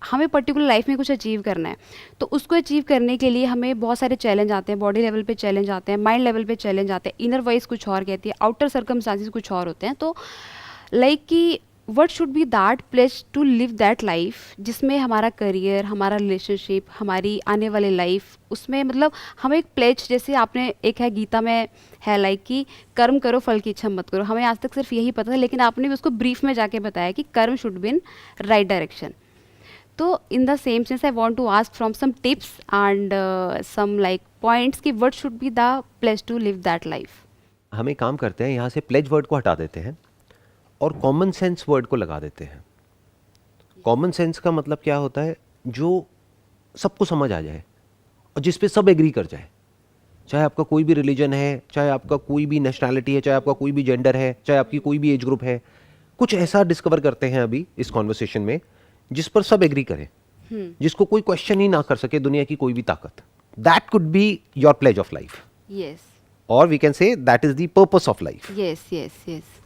हमें particular life में कुछ अचीव करना है, तो उसको अचीव करने के लिए हमें बहुत सारे चैलेंज आते हैं, बॉडी लेवल पे चैलेंज आते हैं, माइंड लेवल पे चैलेंज आते हैं, इनर वॉइस कुछ और कहती है, आउटर सर्कमस्टांसिस कुछ और होते हैं। तो लाइक कि what should be that place to live that life जिसमें हमारा करियर, हमारा रिलेशनशिप, हमारी आने वाली लाइफ, उसमें मतलब हमें एक प्लेज, जैसे आपने एक है गीता में है लाइक कि कर्म करो फल की इच्छा मत करो, हमें आज तक सिर्फ यही पता था, लेकिन आपने भी उसको ब्रीफ में जाके बताया कि karma should be in right direction. तो in the same sense I want to ask from some tips and some like points कि what should be the place to live that life. हम एक काम करते हैं, यहाँ से प्लेज वर्ड को हटा देते हैं और कॉमन सेंस वर्ड को लगा देते हैं। कॉमन सेंस का मतलब क्या होता है? जो सबको समझ आ जाए और जिस पे सब एग्री कर जाए, चाहे आपका कोई भी रिलीजन है, चाहे आपका कोई भी नेशनैलिटी है, चाहे आपका कोई भी जेंडर है, चाहे आपकी कोई भी एज ग्रुप है। कुछ ऐसा डिस्कवर करते हैं अभी इस कॉन्वर्सेशन में जिस पर सब एग्री करें, जिसको कोई क्वेश्चन ही ना कर सके दुनिया की कोई भी ताकत। That could be your pledge of life, yes, और we can say that is the purpose of life. Yes yes yes.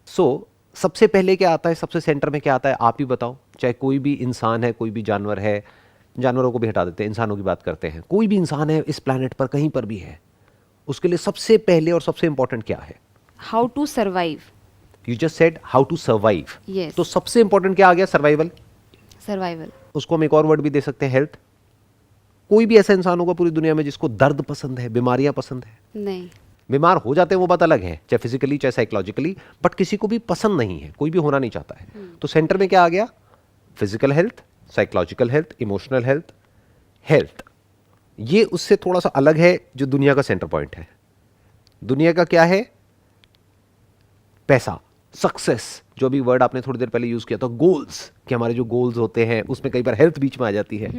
So सबसे पहले क्या आता है, सबसे सेंटर में क्या आता है, आप ही बताओ। चाहे कोई भी इंसान है, कोई भी जानवर है, जानवरों को भी हटा देते हैं, इंसानों की बात करते हैं। कोई भी इंसान है इस प्लैनेट पर, कहीं पर भी है, उसके लिए सबसे पहले और सबसे इंपॉर्टेंट क्या है? How to survive. You just said how to survive. Yes. तो सबसे इंपॉर्टेंट क्या आ गया? सर्वाइवल। सर्वाइवल। उसको हम एक और वर्ड भी दे सकते हैं, हेल्थ। कोई भी ऐसा इंसान होगा पूरी दुनिया में जिसको दर्द पसंद है, बीमारियां पसंद है? नहीं। बीमार हो जाते हैं वो बात अलग है, चाहे फिजिकली चाहे साइकोलॉजिकली, बट किसी को भी पसंद नहीं है, कोई भी होना नहीं चाहता है। तो सेंटर में क्या आ गया? Physical health, psychological health, emotional health, health. ये उससे थोड़ा सा अलग है जो दुनिया का सेंटर पॉइंट है। दुनिया का क्या है? पैसा, सक्सेस, जो भी वर्ड आपने थोड़ी देर पहले यूज किया था, गोल्स, कि हमारे जो गोल्स होते हैं उसमें कई बार हेल्थ बीच में आ जाती है।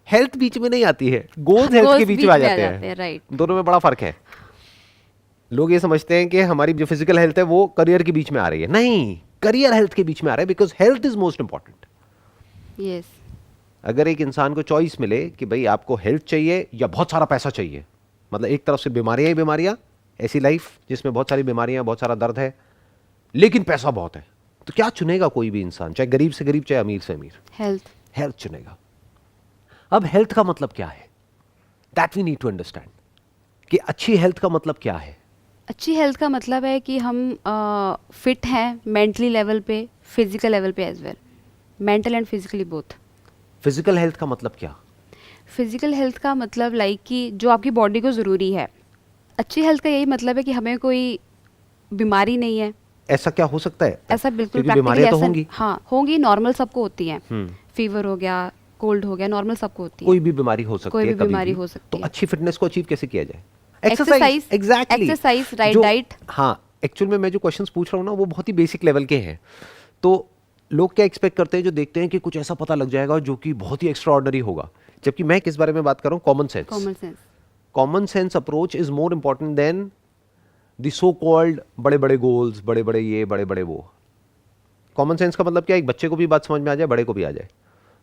हेल्थ बीच में नहीं आती है, गोल्स हेल्थ के बीच में आ जाते हैं। राइट। दोनों में बड़ा फर्क है। लोग ये समझते हैं कि हमारी जो फिजिकल हेल्थ है वो करियर के बीच में आ रही है। नहीं, करियर हेल्थ के बीच में आ रहा है, because health is most important. Yes. अगर एक इंसान को चॉइस मिले कि भाई आपको हेल्थ चाहिए या बहुत सारा पैसा चाहिए, मतलब एक तरफ से बीमारियां ही बीमारियां, ऐसी लाइफ जिसमें बहुत सारी बीमारियां, बहुत सारा दर्द है, लेकिन पैसा बहुत है, तो क्या चुनेगा कोई भी इंसान? चाहे गरीब से गरीब, चाहे अमीर से अमीर, हेल्थ। हेल्थ चुनेगा। अब हेल्थ का मतलब क्या है? That we need to understand कि अच्छी हेल्थ का मतलब क्या है। अच्छी हेल्थ का मतलब है कि हम फिट हैं मेंटली लेवल पे, फिजिकल लेवल पे as well, mental and physically both. Physical health का मतलब क्या? फिजिकल हेल्थ का मतलब लाइक कि जो आपकी बॉडी को ज़रूरी है। अच्छी हेल्थ का यही मतलब है कि हमें कोई बीमारी नहीं है। ऐसा क्या हो सकता है? ऐसा बिल्कुल क्योंकि बीमारियां तो होंगी। हाँ होंगी, नॉर्मल सबको होती हैं। फीवर हो गया, कोल्ड हो गया, नॉर्मल सबको होती है। कोई भी बीमारी हो सकती है, कोई भी कभी बीमारी भी। हो सकती तो है। अच्छी फिटनेस को अचीव कैसे किया जाए? Exercise, exactly, exercise, right diet. हाँ, एक्चुअल में मैं जो क्वेश्चंस पूछ रहा हूँ ना वो बहुत ही बेसिक लेवल के हैं। तो लोग क्या एक्सपेक्ट करते हैं, जो देखते हैं कि कुछ ऐसा पता लग जाएगा जो कि बहुत ही एक्स्ट्रा ऑर्डिनरी होगा, जबकि मैं किस बारे में बात कर रहा हूँ? Common sense. Common sense. Common sense approach is more important than the so called बड़े बड़े गोल्स, बड़े बड़े ये, बड़े बड़े वो। कॉमन सेंस का मतलब क्या? एक बच्चे को भी बात समझ में आ जाए, बड़े को भी आ जाए।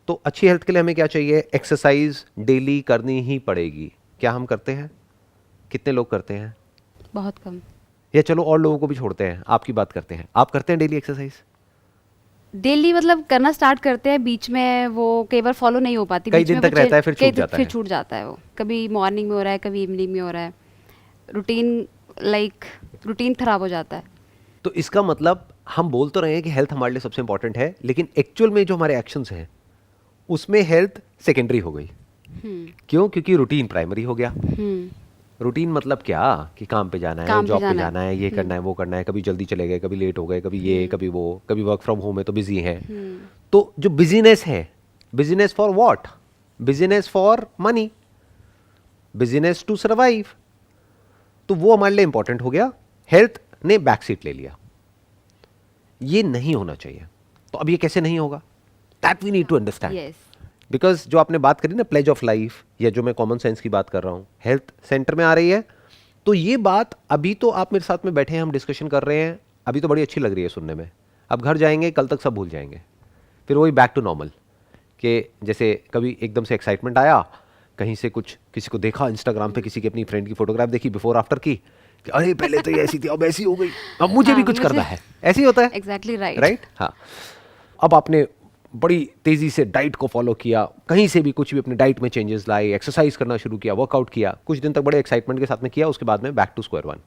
तो अच्छी हेल्थ के लिए हमें क्या चाहिए? एक्सरसाइज डेली करनी ही पड़ेगी। क्या हम करते हैं? कितने लोग करते हैं? बहुत कम। या चलो और लोगों को भी छोड़ते हैं, आपकी बात करते हैं। आप करते हैं डेली एक्सरसाइज? डेली मतलब करना स्टार्ट करते हैं, बीच में वो कई बार फॉलो नहीं हो पाती, कई बीच दिन में तक वो रहता है, फिर छूट जाता फिर है। छूट जाता है। वो कभी मॉर्निंग में हो रहा है, कभी इवनिंग में हो रहा है, रूटीन लाइक रूटीन खराब हो जाता है। तो इसका मतलब हम बोल तो रहे हैं कि हेल्थ हमारे लिए सबसे इंपॉर्टेंट है, लेकिन एक्चुअल में जो हमारे एक्शंस हैं उसमें हेल्थ सेकेंडरी हो गई। क्यों? क्योंकि रूटीन प्राइमरी हो गया। रूटीन मतलब क्या? कि काम पे जाना है, जॉब पे जाना है, ये करना है, वो करना है, कभी जल्दी चले गए, कभी लेट हो गए, कभी ये, कभी वो, कभी वर्क फ्रॉम होम है तो बिजी हैं। तो जो बिजीनेस है, business for what? Business for money, business to survive. तो वो हमारे लिए इंपॉर्टेंट हो गया, हेल्थ ने बैक सीट ले लिया। ये नहीं होना चाहिए। तो अब ये कैसे नहीं होगा? That we need to understand. Yes. Because जो आपने बात करी ना प्लेज ऑफ लाइफ, या जो मैं कॉमन सेंस की बात कर रहा हूं, हेल्थ सेंटर में आ रही है। तो ये बात अभी तो आप मेरे साथ में बैठे हैं, हम डिस्कशन कर रहे हैं, अभी तो बड़ी अच्छी लग रही है सुनने में। अब घर जाएंगे, कल तक सब भूल जाएंगे, फिर वही बैक टू नॉर्मल। कि जैसे कभी एकदम से एक्साइटमेंट आया, कहीं से कुछ किसी को देखा इंस्टाग्राम पे, किसी की अपनी फ्रेंड की फोटोग्राफ देखी बिफोर आफ्टर की, कि अरे पहले तो ये ऐसी थी, अब ऐसी हो गई, अब मुझे भी कुछ करना है। ऐसे ही होता है। Exactly right. राइट। हाँ, अब आपने बड़ी तेज़ी से डाइट को फॉलो किया, कहीं से भी कुछ भी अपने डाइट में चेंजेस लाए, एक्सरसाइज करना शुरू किया, वर्कआउट किया, कुछ दिन तक बड़े एक्साइटमेंट के साथ में किया, उसके बाद में बैक टू स्क्वायर वन,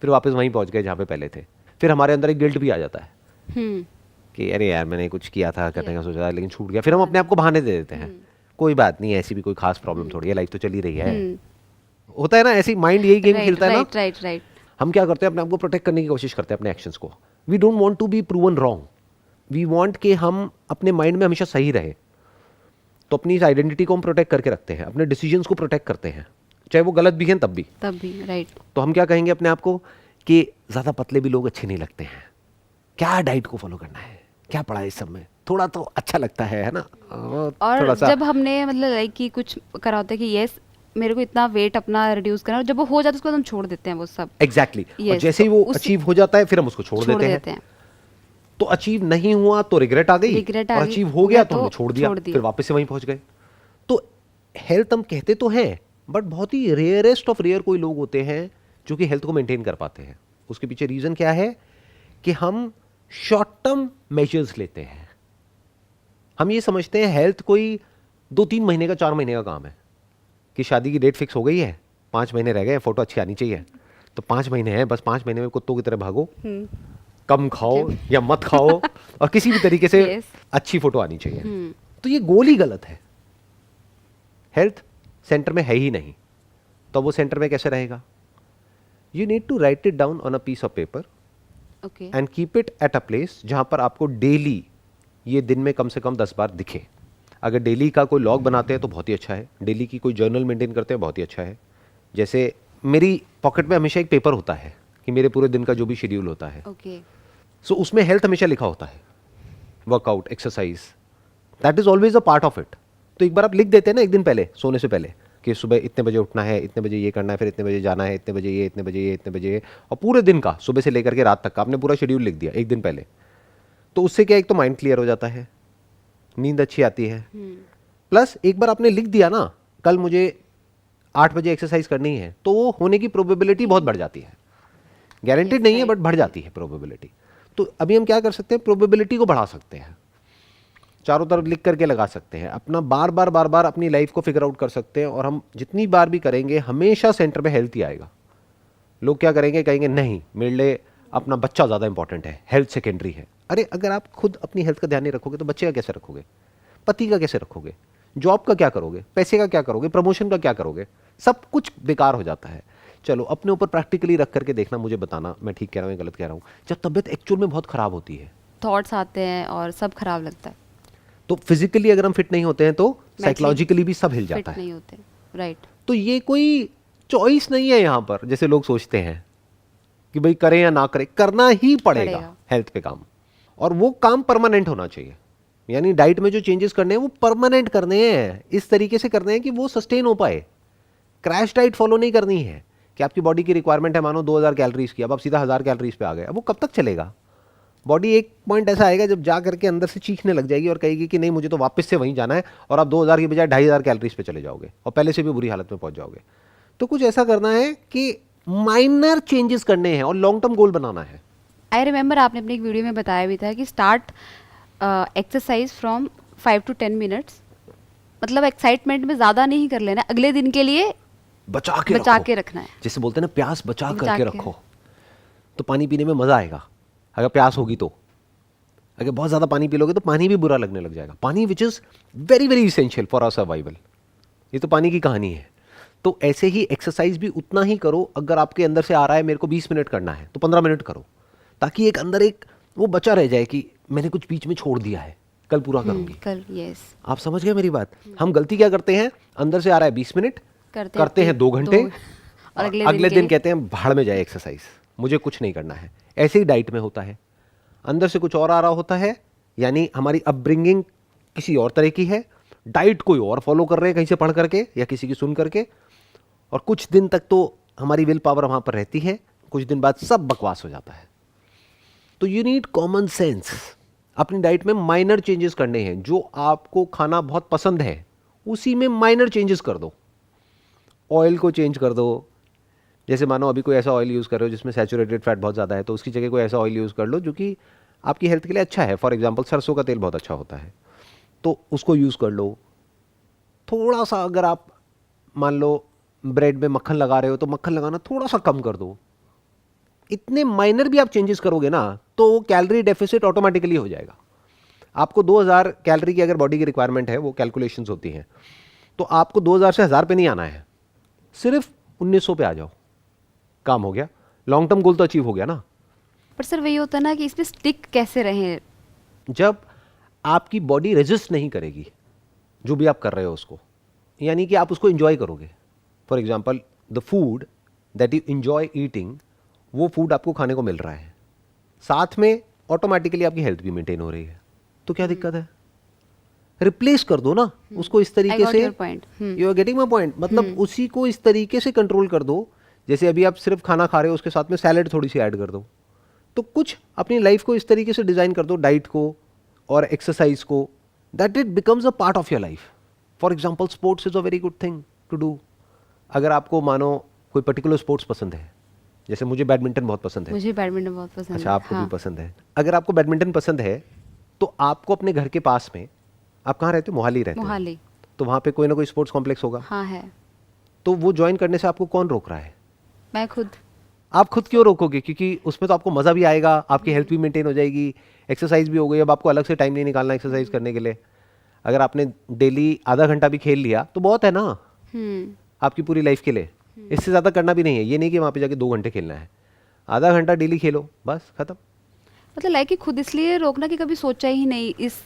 फिर वापस वहीं पहुंच गए जहाँ पे पहले थे। फिर हमारे अंदर एक गिल्ट भी आ जाता है कि अरे यार मैंने कुछ किया था, करने का सोचा था लेकिन छूट गया। फिर हम अपने आप को बहाने दे देते हैं, कोई बात नहीं, ऐसी भी कोई खास प्रॉब्लम थोड़ी है, लाइफ तो चल ही रही है। होता है ना, ऐसी माइंड यही गेम खेलता है ना। राइट। हम क्या करते हैं, अपने आप को प्रोटेक्ट करने की कोशिश करते हैं अपने एक्शंस को। We don't want to be proven wrong, we want कि हम अपने माइंड में हमेशा सही रहे। तो अपनी इस आइडेंटिटी को हम प्रोटेक्ट करके रखते हैं, अपने डिसीजंस को प्रोटेक्ट करते हैं, चाहे वो गलत भी हैं तब भी। राइट। तो हम क्या कहेंगे अपने आप को कि ज़्यादा पतले भी लोग अच्छे नहीं लगते हैं, क्या डाइट को फॉलो करना है, क्या पड़ा है इस सब में, थोड़ा तो अच्छा लगता है ना। और थोड़ा सा जब हमने मतलब लाइक कि कुछ करा होता है कि यस मेरे को इतना वेट अपना रिड्यूस करना, और जब वो हो जाता है उसके बाद हम छोड़ देते हैं वो सब। एग्जैक्टली और Yes, जैसे ही तो वो उस- अचीव हो जाता है फिर हम उसको छोड़ देते हैं। तो अचीव नहीं हुआ तो रिग्रेट आ गई, Regret आ और गई, अचीव हो गया तो तो हमने छोड़ दिया, छोड़ दिया। फिर वापस से वहीं पहुंच गए। तो हेल्थ हम कहते तो हैं, बट बहुत ही रेयरेस्ट ऑफ रेयर कोई लोग होते हैं जो कि हेल्थ को मेंटेन कर पाते हैं। उसके पीछे रीजन क्या है कि हम शॉर्ट टर्म मेजर्स लेते हैं। हम ये समझते हैं हेल्थ कोई 2-3 महीने का, 4 महीने का काम है, कि शादी की डेट फिक्स हो गई है, 5 महीने रह गए, फोटो अच्छी आनी चाहिए, तो 5 महीने हैं, बस 5 महीने में कुत्तों की तरह भागो, कम खाओ या मत खाओ, और किसी भी तरीके से Yes. अच्छी फोटो आनी चाहिए। तो ये गोल ही गलत है। हेल्थ सेंटर में है ही नहीं, तो वो सेंटर में कैसे रहेगा? You need to write it down on a piece of paper okay. And keep it at a place जहां पर आपको डेली, ये दिन में कम से कम 10 बार दिखे। अगर डेली का कोई लॉग बनाते हैं तो बहुत ही अच्छा है, डेली की कोई जर्नल मेंटेन करते हैं बहुत ही अच्छा है। जैसे मेरी पॉकेट में हमेशा एक पेपर होता है कि मेरे पूरे दिन का जो भी शेड्यूल होता है, ओके। सो उसमें हेल्थ हमेशा लिखा होता है, workout, exercise, that is always a part of it. तो एक बार आप लिख देते हैं ना एक दिन पहले, सोने से पहले, कि सुबह इतने बजे उठना है, इतने बजे ये करना है, फिर इतने बजे जाना है, इतने बजे ये, इतने बजे ये, इतने बजे ये, और पूरे दिन का सुबह से लेकर के रात तक का आपने पूरा शेड्यूल लिख दिया एक दिन पहले। तो उससे क्या, एक तो माइंड क्लियर हो जाता है, नींद अच्छी आती है, प्लस एक बार आपने लिख दिया ना कल मुझे 8 बजे एक्सरसाइज करनी है, तो वो होने की प्रोबेबिलिटी बहुत बढ़ जाती है। गारंटेड नहीं है बट बढ़ जाती है प्रोबेबिलिटी। तो अभी हम क्या कर सकते हैं, प्रोबेबिलिटी को बढ़ा सकते हैं, चारों तरफ लिख करके लगा सकते हैं, अपना बार बार अपनी लाइफ को फिगर आउट कर सकते हैं। और हम जितनी बार भी करेंगे हमेशा सेंटर में हेल्थ ही आएगा। लोग क्या करेंगे, कहेंगे नहीं मेरे लिए अपना बच्चा ज़्यादा इंपॉर्टेंट है, हेल्थ सेकेंडरी है। अरे अगर आप खुद अपनी हेल्थ का ध्यान नहीं रखोगे तो बच्चे का कैसे रखोगे, पति का कैसे रखोगे, जॉब का क्या करोगे, पैसे का क्या करोगे, प्रमोशन का क्या करोगे, सब कुछ बेकार हो जाता है। चलो अपने ऊपर प्रैक्टिकली रख करके देखना, मुझे बताना मैं ठीक कह रहा हूँ या गलत कह रहा हूँ। जब तबीयत एक्चुअल में बहुत ख़राब होती है, थॉट्स आते हैं और सब खराब लगता है, तो फिजिकली अगर हम फिट नहीं होते हैं तो साइकोलॉजिकली भी सब हिल जाता फिट है। नहीं होते। राइट। तो ये कोई चॉइस नहीं है यहाँ पर, जैसे लोग सोचते हैं कि भाई करें या ना करें, करना ही पड़ेगा हेल्थ पे काम। और वो काम परमानेंट होना चाहिए, यानी डाइट में जो चेंजेस करने हैं वो परमानेंट करने हैं, इस तरीके से करने हैं कि वो सस्टेन हो पाए। क्रैश डाइट फॉलो नहीं करनी है कि आपकी बॉडी की रिक्वायरमेंट है मानो 2000 कैलोरीज की, अब आप सीधा 1000 कैलोरीज पे आ गए, अब वो कब तक चलेगा? बॉडी एक पॉइंट ऐसा आएगा जब जा करके अंदर से चीखने लग जाएगी और कहेगी कि नहीं मुझे तो वापस से वहीं जाना है, और आप 2000 की बजाय 2500 कैलोरीज पे चले जाओगे और पहले से भी बुरी हालत में पहुंच जाओगे। तो कुछ ऐसा करना है कि माइनर चेंजेस करने हैं और लॉन्ग टर्म गोल बनाना है। आई रिमेंबर आपने अपनी एक वीडियो में बताया भी था कि start exercise from 5 to 10 minutes, मतलब एक्साइटमेंट में ज़्यादा नहीं कर लेना, अगले दिन के लिए बचा के रखना है। जैसे बोलते हैं ना, प्यास बचा बचा करके के। रखो, तो पानी पीने में मजा आएगा। अगर प्यास होगी तो, अगर बहुत ज्यादा पानी पी लोगे तो पानी भी बुरा लगने लग जाएगा। पानी which is very very essential for our survival, ये तो पानी की कहानी है। तो ऐसे ही एक्सरसाइज भी उतना ही करो, अगर आपके अंदर से आ रहा है मेरे को 20 मिनट करना है तो 15 मिनट करो, ताकि एक अंदर एक वो बचा रह जाए कि मैंने कुछ बीच में छोड़ दिया है, कल पूरा करूंगी। कल, यस। आप समझ गए मेरी बात? हम गलती क्या करते हैं, अंदर से आ रहा है 20 मिनट, करते हैं 2 घंटे, और अगले दिन कहते हैं भाड़ में जाए एक्सरसाइज, मुझे कुछ नहीं करना है। ऐसे ही डाइट में होता है, अंदर से कुछ और आ रहा होता है, यानी हमारी अपब्रिंगिंग किसी और तरह की है, डाइट कोई और फॉलो कर रहे हैं कहीं से पढ़ करके या किसी की सुन करके, और कुछ दिन तक तो हमारी विल पावर वहां पर रहती है, कुछ दिन बाद सब बकवास हो जाता है। तो यू नीड कॉमन सेंस। अपनी डाइट में माइनर चेंजेस करने हैं, जो आपको खाना बहुत पसंद है उसी में माइनर चेंजेस कर दो। ऑयल को चेंज कर दो, जैसे मानो अभी कोई ऐसा ऑयल यूज़ कर रहे हो जिसमें सैचुरेटेड फैट बहुत ज़्यादा है, तो उसकी जगह कोई ऐसा ऑयल यूज़ कर लो जो कि आपकी हेल्थ के लिए अच्छा है। फॉर एग्जांपल सरसों का तेल बहुत अच्छा होता है, तो उसको यूज़ कर लो। थोड़ा सा अगर आप मान लो ब्रेड में मक्खन लगा रहे हो तो मक्खन लगाना थोड़ा सा कम कर दो। इतने माइनर भी आप चेंजेस करोगे ना तो कैलोरी डेफिसिट ऑटोमेटिकली हो जाएगा। आपको 2000 कैलोरी की अगर बॉडी की रिक्वायरमेंट है, वो कैलकुलेशंस होती हैं, तो आपको 2000 से 1000 पे नहीं आना है, सिर्फ 1900 पे आ जाओ, काम हो गया। लॉन्ग टर्म गोल तो अचीव हो गया ना। पर सर वही होता है ना कि इसमें स्टिक कैसे रहें। जब आपकी बॉडी रेजिस्ट नहीं करेगी जो भी आप कर रहे हो उसको, यानी कि आप उसको इंजॉय करोगे। For example the food that you enjoy eating, वो फूड आपको खाने को मिल रहा है, साथ में ऑटोमेटिकली आपकी हेल्थ भी मेंटेन हो रही है, तो क्या दिक्कत है? रिप्लेस कर दो ना उसको इस तरीके से। You are getting my point? मतलब उसी को इस तरीके से कंट्रोल कर दो। जैसे अभी आप सिर्फ खाना खा रहे हो, उसके साथ में सैलेड थोड़ी सी ऐड कर दो। तो कुछ अपनी लाइफ को इस तरीके से डिजाइन कर दो, डाइट को और एक्सरसाइज को, that it becomes a part of your life. For example sports is a very good thing to do. अगर आपको मानो कोई पर्टिकुलर स्पोर्ट्स पसंद है, जैसे मुझे बैडमिंटन बहुत पसंद है। मुझे बैडमिंटन बहुत पसंद है। अच्छा, आपको हाँ। भी पसंद है। अगर आपको बैडमिंटन पसंद है तो आपको अपने घर के पास में, आप कहाँ रहते हो? मोहाली रहते हो। मोहाली। तो वहाँ पे कोई ना कोई स्पोर्ट्स कॉम्प्लेक्स होगा। हाँ है। तो वो ज्वाइन करने से आपको कौन रोक रहा है? मैं खुद। आप खुद क्यों रोकोगे? क्योंकि उसमें तो आपको मज़ा भी आएगा, आपकी हेल्थ भी मेंटेन हो जाएगी, एक्सरसाइज भी हो गई। अब आपको अलग से टाइम नहीं निकालना एक्सरसाइज करने के लिए। अगर आपने डेली आधा घंटा भी खेल लिया तो बहुत है ना आपकी पूरी लाइफ के लिए। इससे ज़्यादा करना भी नहीं है। ये नहीं कि वहाँ पे जाके 2 घंटे खेलना है, आधा घंटा डेली खेलो, बस खत्म। मतलब लाइक कि खुद इसलिए रोकना कि कभी सोचा ही नहीं इस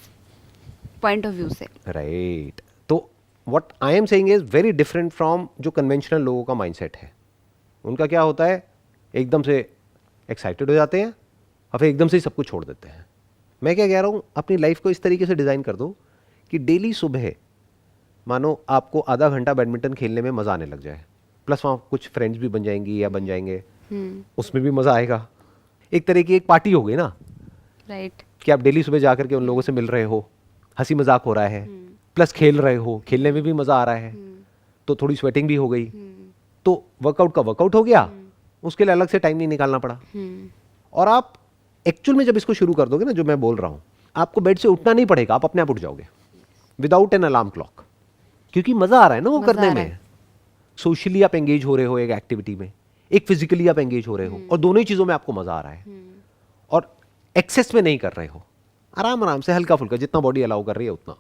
पॉइंट ऑफ व्यू से। राइट। तो what I am saying is very different from जो कन्वेंशनल लोगों का माइंडसेट है। उनका क्या होता है, एकदम से एक्साइटेड हो जाते हैं और फिर एकदम से ही सब कुछ छोड़ देते हैं। मैं क्या कह रहा हूँ, अपनी लाइफ को इस तरीके से डिज़ाइन कर दो कि डेली सुबह मानो आपको आधा घंटा बैडमिंटन खेलने में मज़ा आने लग जाए, प्लस वहाँ कुछ फ्रेंड्स भी बन जाएंगी या बन जाएंगे, उसमें भी मज़ा आएगा। एक तरह की एक पार्टी हो गई ना। राइट। कि आप डेली सुबह जाकर के उन लोगों से मिल रहे हो, हंसी मजाक हो रहा है, प्लस खेल रहे हो, खेलने में भी मज़ा आ रहा है, तो थोड़ी स्वेटिंग भी हो गई, तो वर्कआउट का वर्कआउट हो गया, उसके लिए अलग से टाइम नहीं निकालना पड़ा। और आप एक्चुअल में जब इसको शुरू कर दोगे ना, जो मैं बोल रहा हूँ, आपको बेड से उठना नहीं पड़ेगा, आप अपने आप उठ जाओगे विदाउट एन अलार्म क्लॉक, क्योंकि मज़ा आ रहा है ना वो करने में। सोशली आप एंगेज हो रहे हो एक एक्टिविटी में, एक फिजिकली आप एंगेज हो रहे हो, और दोनों ही चीज़ों में आपको मज़ा आ रहा है, और एक्सेस में नहीं कर रहे हो, आराम आराम से हल्का फुल्का जितना बॉडी अलाउ कर रही है उतना।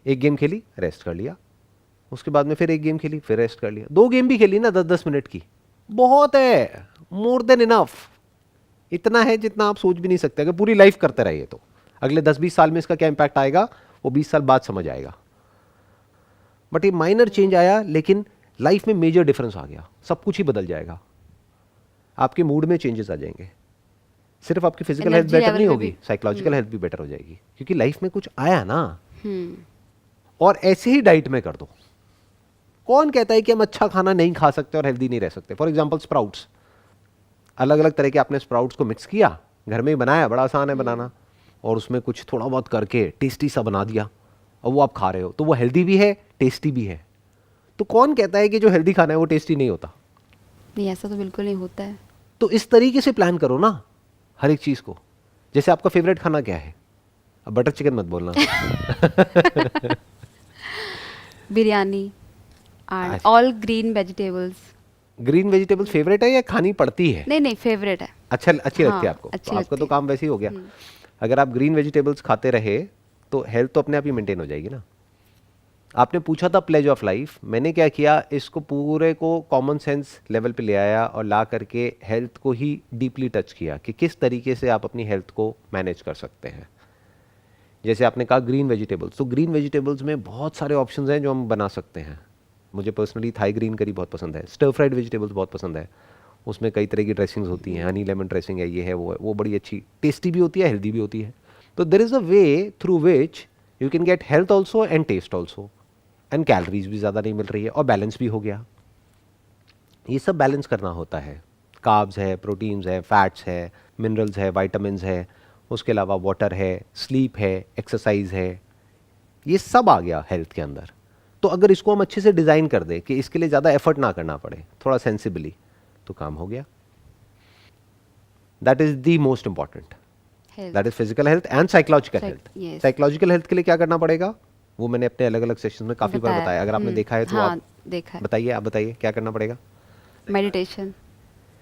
एक गेम खेली, रेस्ट कर लिया, उसके बाद में फिर एक गेम खेली, फिर रेस्ट कर लिया। 2 गेम भी खेली ना 10-10 मिनट की, बहुत है, मोर देन इनफ। इतना है जितना आप सोच भी नहीं सकते। अगर पूरी लाइफ करते रहिए तो अगले 10-20 साल में इसका क्या इंपैक्ट आएगा वो 20 साल बाद समझ आएगा। बट ये माइनर चेंज आया, लेकिन लाइफ में मेजर डिफरेंस आ गया, सब कुछ ही बदल जाएगा। आपके मूड में चेंजेस आ जाएंगे, सिर्फ आपकी फिजिकल हेल्थ बेटर नहीं होगी, साइकोलॉजिकल हेल्थ भी बेटर हो जाएगी, क्योंकि लाइफ में कुछ आया ना। और ऐसे ही डाइट में कर दो। कौन कहता है कि हम अच्छा खाना नहीं खा सकते और हेल्दी नहीं रह सकते? फॉर एग्जाम्पल स्प्राउट्स, अलग अलग तरह के आपने स्प्राउट्स को मिक्स किया, घर में ही बनाया, बड़ा आसान है बनाना, और उसमें कुछ थोड़ा बहुत करके टेस्टी सा बना दिया, और वो आप खा रहे हो, तो वो हेल्दी भी है, टेस्टी भी है। तो कौन कहता है कि जो हेल्दी खाना है वो टेस्टी नहीं होता? नहीं, ऐसा तो बिल्कुल नहीं होता है। तो इस तरीके से प्लान करो ना हर एक चीज़ को। जैसे आपका फेवरेट खाना क्या है? अब बटर चिकन मत बोलना। Biryani and all green vegetables. Green vegetables favourite है या खानी पड़ती है? नहीं, फेवरेट है। अच्छी लगती है आपको? अच्छी तो आपका लगती तो काम वैसे ही हो गया। अगर आप ग्रीन वेजिटेबल्स खाते रहे तो हेल्थ तो अपने आप ही मेंटेन हो जाएगी ना। आपने पूछा था प्लेज ऑफ लाइफ, मैंने क्या किया, इसको पूरे को कॉमन सेंस लेवल पे ले आया और ला करके हेल्थ को ही डीपली टच किया कि किस तरीके से आप अपनी हेल्थ को मैनेज कर सकते हैं। जैसे आपने कहा ग्रीन वेजिटेबल्स, तो ग्रीन वेजिटेबल्स में बहुत सारे ऑप्शंस हैं जो हम बना सकते हैं। मुझे पर्सनली थाई ग्रीन करी बहुत पसंद है, स्टर फ्राइड वेजिटेबल्स बहुत पसंद है, उसमें कई तरह की ड्रेसिंग्स होती हैं, हनी लेमन ड्रेसिंग है, ये है वो है, वो बड़ी अच्छी टेस्टी भी होती है, हेल्दी भी होती है। तो there is a way through which you can get health also and taste also, and calories भी ज़्यादा नहीं मिल रही है और बैलेंस भी हो गया। ये सब बैलेंस करना होता है। कार्ब्स है, प्रोटीन्स है, फैट्स है, मिनरल्स है, वाइटामिन है, उसके अलावा वाटर है, स्लीप है, एक्सरसाइज है, ये सब आ गया हेल्थ के अंदर। तो अगर इसको हम अच्छे से डिज़ाइन कर दें कि इसके लिए ज़्यादा एफर्ट ना करना पड़े, थोड़ा सेंसिबली, तो काम हो गया। That is the most important. Health. That is physical health and psychological health. yes. Psychological health के लिए क्या करना पड़ेगा वो मैंने अपने अलग अलग सेशन में काफी बार बताया। बताया, अगर आपने देखा है तो हाँ, आप देखा है। बताइए, आप बताइए क्या करना पड़ेगा। मेडिटेशन।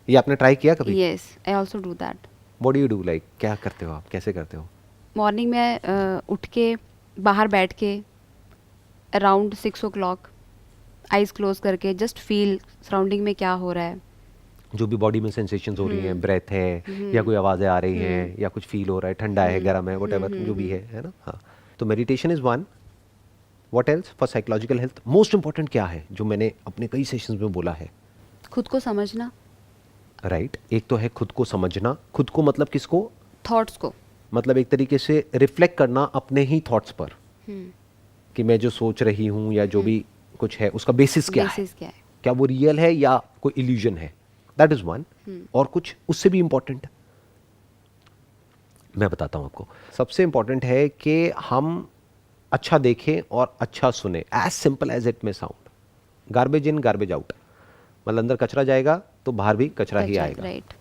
ये आपने ट्राई किया कभी? Yes, I also do that. What do you do, like क्या करते हो आप, कैसे करते हो? मॉर्निंग में उठ के बाहर बैठ के अराउंड 6 o'clock आइज क्लोज करके जस्ट फील सराउंडिंग में क्या हो रहा है। जो भी बॉडी में सेंसेशंस हो रही हैं, ब्रेथ है या कोई आवाज़ें आ रही हैं या कुछ फील हो रहा है, ठंडा है, गर्म है, व्हाटएवर जो भी है ना। हाँ, तो meditation is one. What else for psychological health? Most important क्या है जो मैंने अपने कई सेशंस में बोला है? खुद को समझना। राइट, एक तो है खुद को समझना। खुद को मतलब किसको? थॉट्स को। मतलब एक तरीके से रिफ्लेक्ट करना अपने ही थॉट्स पर कि मैं जो सोच रही हूँ या जो भी कुछ है उसका बेसिस क्या है, बेसिस क्या है। क्या वो रियल है या कोई इल्यूजन है। That is one. और कुछ उससे भी इंपॉर्टेंट मैं बताता हूं आपको। सबसे इंपॉर्टेंट है कि हम अच्छा देखें और अच्छा सुने, as simple as it may sound. Garbage in garbage out, मतलब अंदर कचरा जाएगा तो बाहर भी कचरा ही आएगा। राइट।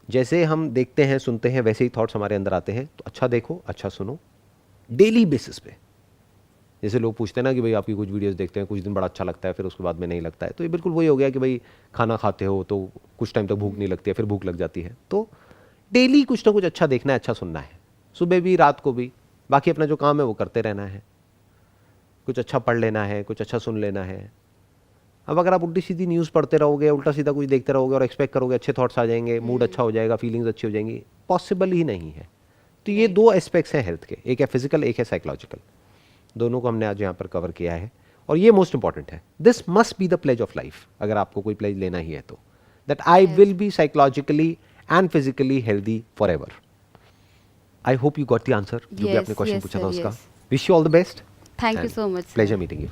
जैसे हम देखते हैं सुनते हैं वैसे ही थॉट्स हमारे अंदर आते हैं। तो अच्छा देखो, अच्छा सुनो, डेली बेसिस पे। जैसे लोग पूछते हैं ना कि भाई आपकी कुछ वीडियोस देखते हैं, कुछ दिन बड़ा अच्छा लगता है, फिर उसके बाद में नहीं लगता है। तो ये बिल्कुल वही हो गया कि भाई खाना खाते हो तो कुछ टाइम तक भूख नहीं लगती है, फिर भूख लग जाती है। तो डेली कुछ ना कुछ अच्छा देखना है, अच्छा सुनना है, सुबह भी रात को भी। बाकी अपना जो काम है वो करते रहना है। कुछ अच्छा पढ़ लेना है, कुछ अच्छा सुन लेना है। अब अगर आप उल्टी सीधी न्यूज़ पढ़ते रहोगे, उल्टा सीधा कुछ देखते रहोगे और एक्सपेक्ट करोगे अच्छे थॉट्स आ जाएंगे, मूड अच्छा हो जाएगा, फीलिंग्स अच्छी हो जाएंगी, पॉसिबल ही नहीं है। तो ये दो एस्पेक्ट्स हैं हेल्थ के, एक है फिजिकल, एक है साइकोलॉजिकल। दोनों को हमने आज यहाँ पर कवर किया है और ये मोस्ट इंपॉर्टेंट है। This must be the pledge of life, अगर आपको कोई प्लेज लेना ही है तो, that I will be psychologically and physically healthy for ever. I hope you got the answer जो भी आपने क्वेश्चन पूछा था उसका। Wish you all the best. Thank you so much. Pleasure meeting you.